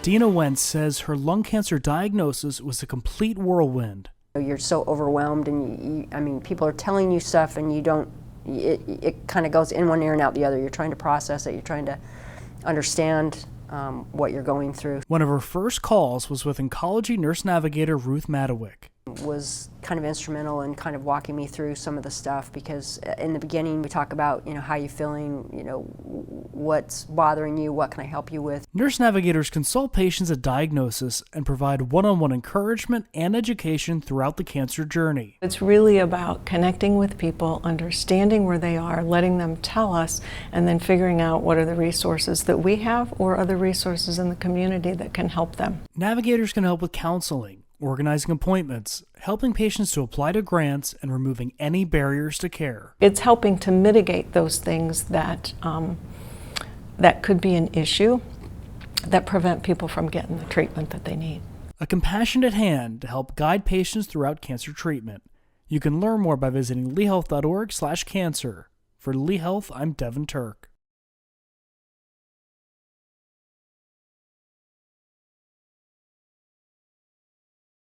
Dena Wentz says her lung cancer diagnosis was a complete whirlwind. You're so overwhelmed, and I mean, people are telling you stuff, and you don't. It kind of goes in one ear and out the other. You're trying to process it. You're trying to understand what you're going through. One of her first calls was with Oncology nurse navigator Ruth Madawick. Was kind of instrumental in kind of walking me through some of the stuff, because in the beginning we talk about, how you're feeling, what's bothering you, what can I help you with. Nurse navigators consult patients at diagnosis and provide one-on-one encouragement and education throughout the cancer journey. It's really about connecting with people, understanding where they are, letting them tell us, and then figuring out what are the resources that we have or other resources in the community that can help them. Navigators can help with counseling, organizing appointments, helping patients to apply to grants, and removing any barriers to care. It's helping to mitigate those things that could be an issue that prevent people from getting the treatment that they need. A compassionate hand to help guide patients throughout cancer treatment. You can learn more by visiting lehealth.org/cancer. For Lee Health, I'm Devin Turk.